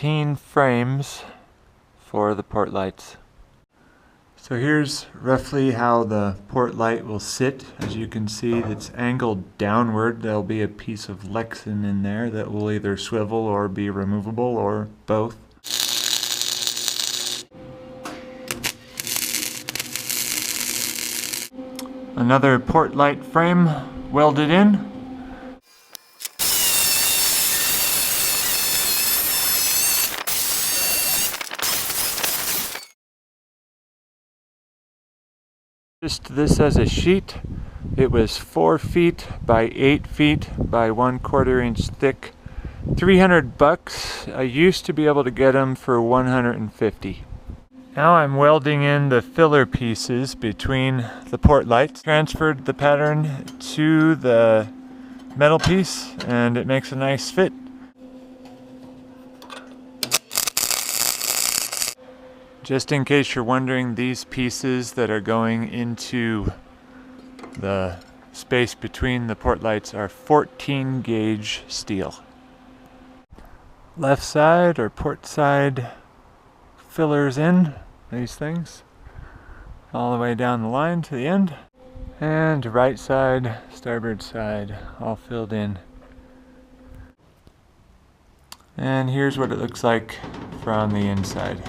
14 frames for the port lights. So here's roughly how the port light will sit. As you can see, it's angled downward. There'll be a piece of Lexan in there that will either swivel or be removable or both. Another port light frame welded in. Just this as a sheet. It was 4 feet by 8 feet by 1/4 inch thick. $300. I used to be able to get them for $150. Now I'm welding in the filler pieces between the port lights. Transferred the pattern to the metal piece and it makes a nice fit. Just in case you're wondering, these pieces that are going into the space between the port lights are 14 gauge steel. Left side or port side fillers in, these things, all the way down the line to the end. And right side, starboard side, all filled in. And here's what it looks like from the inside.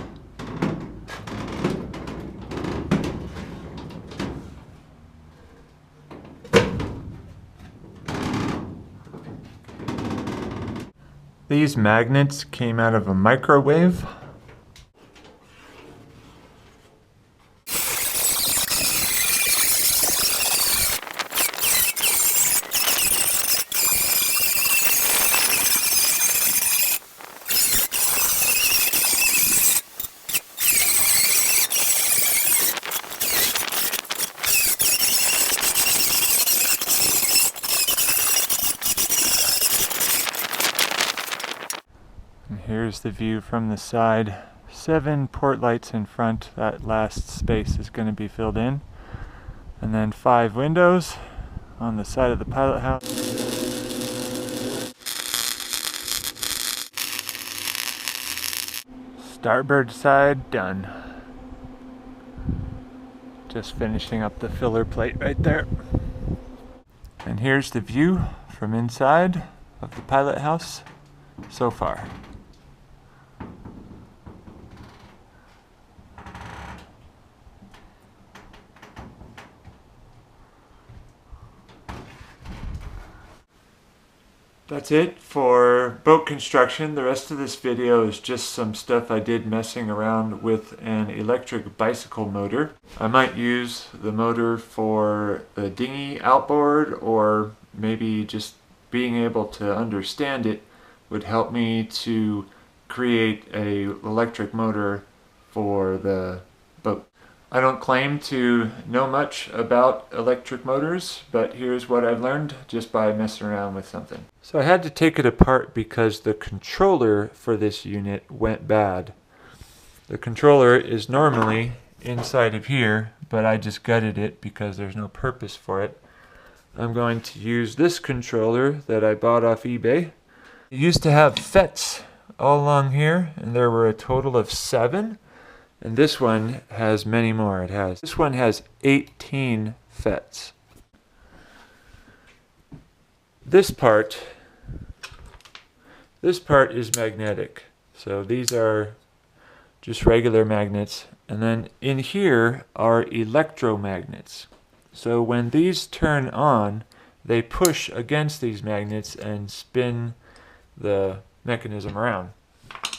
These magnets came out of a microwave. Here's the view from the side. 7 port lights in front. That last space is going to be filled in. And then 5 windows on the side of the pilot house. Starboard side done. Just finishing up the filler plate right there. And here's the view from inside of the pilot house so far. That's it for boat construction. The rest of this video is just some stuff I did messing around with an electric bicycle motor. I might use the motor for the dinghy outboard, or maybe just being able to understand it would help me to create an electric motor for the boat. I don't claim to know much about electric motors, but here's what I've learned just by messing around with something. So I had to take it apart because the controller for this unit went bad. The controller is normally inside of here, but I just gutted it because there's no purpose for it. I'm going to use this controller that I bought off eBay. It used to have FETs all along here, and there were a total of 7. And this one has many more. This one has 18 FETs. This part is magnetic. So these are just regular magnets. And then in here are electromagnets. So when these turn on, they push against these magnets and spin the mechanism around.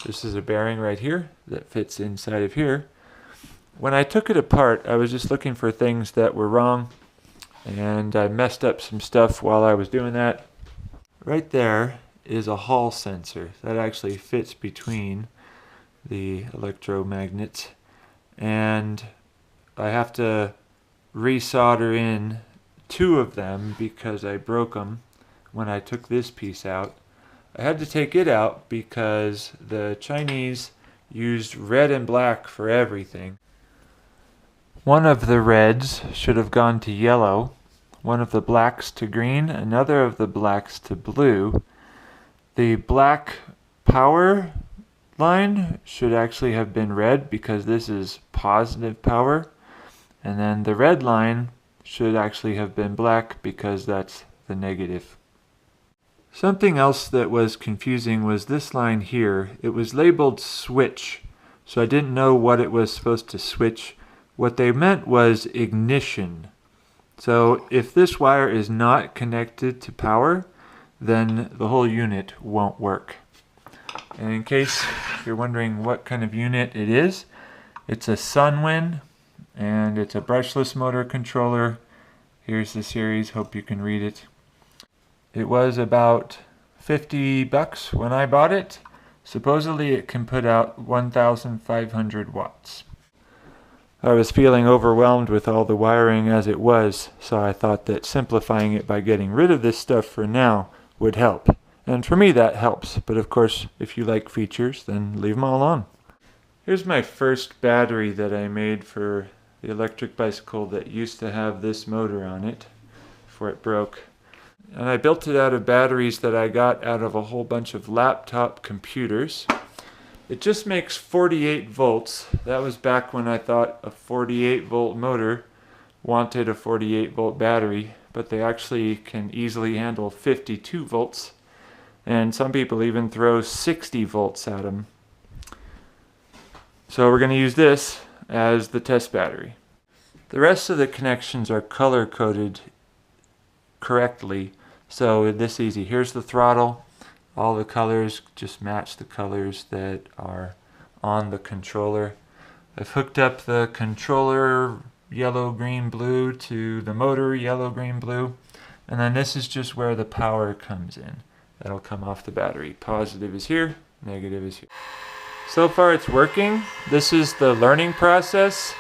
This is a bearing right here that fits inside of here. When I took it apart, I was just looking for things that were wrong, and I messed up some stuff while I was doing that. Right there is a Hall sensor that actually fits between the electromagnets, and I have to resolder in 2 of them because I broke them when I took this piece out. I had to take it out because the Chinese used red and black for everything. One of the reds should have gone to yellow, one of the blacks to green, another of the blacks to blue. The black power line should actually have been red because this is positive power. And then the red line should actually have been black because that's the negative. Something else that was confusing was this line here. It was labeled switch, so I didn't know what it was supposed to switch. What they meant was ignition. So if this wire is not connected to power, then the whole unit won't work. And in case you're wondering what kind of unit it is, it's a Sunwind, and it's a brushless motor controller. Here's the series, hope you can read it. It was about $50 when I bought it. Supposedly it can put out 1,500 watts. I was feeling overwhelmed with all the wiring as it was, so I thought that simplifying it by getting rid of this stuff for now would help. And for me that helps, but of course if you like features, then leave them all on. Here's my first battery that I made for the electric bicycle that used to have this motor on it before it broke. And I built it out of batteries that I got out of a whole bunch of laptop computers. It just makes 48 volts. That was back when I thought a 48 volt motor wanted a 48 volt battery, but they actually can easily handle 52 volts. And some people even throw 60 volts at them. So we're going to use this as the test battery. The rest of the connections are color coded correctly, so this easy. Here's the throttle. All the colors just match the colors that are on the controller. I've hooked up the controller yellow, green, blue to the motor yellow, green, blue, and then this is just where the power comes in. That'll come off the battery. Positive is here, negative is here. So far it's working. This is the learning process.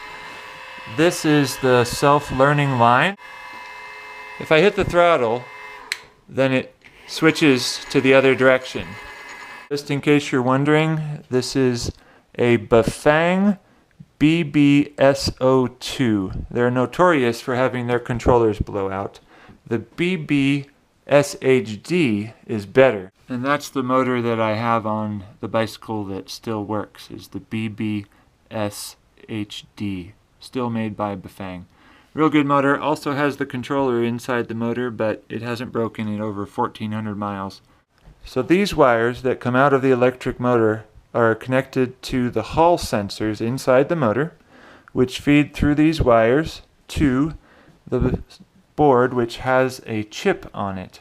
This is the self-learning line. If I hit the throttle, then it switches to the other direction. Just in case you're wondering, this is a Bafang BBSO2. They're notorious for having their controllers blow out. The BBSHD is better. And that's the motor that I have on the bicycle that still works, is the BBSHD. Still made by Bafang. Real good motor. Also has the controller inside the motor, but it hasn't broken in over 1,400 miles. So these wires that come out of the electric motor are connected to the Hall sensors inside the motor, which feed through these wires to the board, which has a chip on it.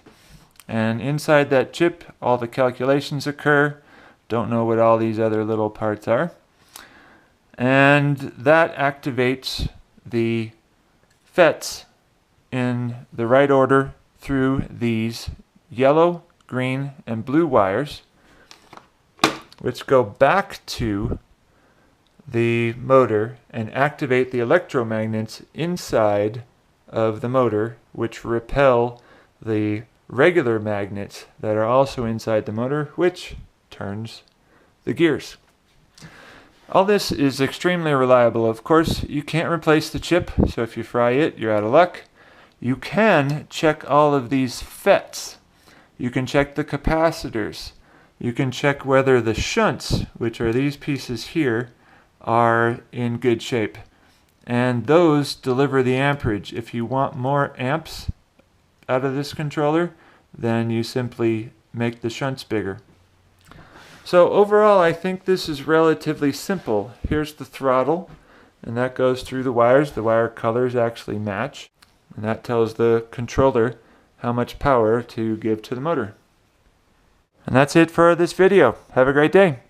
And inside that chip, all the calculations occur. Don't know what all these other little parts are. And that activates the FETs in the right order through these yellow, green, and blue wires, which go back to the motor and activate the electromagnets inside of the motor, which repel the regular magnets that are also inside the motor, which turns the gears. All this is extremely reliable. Of course, you can't replace the chip, so if you fry it, you're out of luck. You can check all of these FETs. You can check the capacitors. You can check whether the shunts, which are these pieces here, are in good shape. And those deliver the amperage. If you want more amps out of this controller, then you simply make the shunts bigger. So overall, I think this is relatively simple. Here's the throttle, and that goes through the wires. The wire colors actually match, and that tells the controller how much power to give to the motor. And that's it for this video. Have a great day.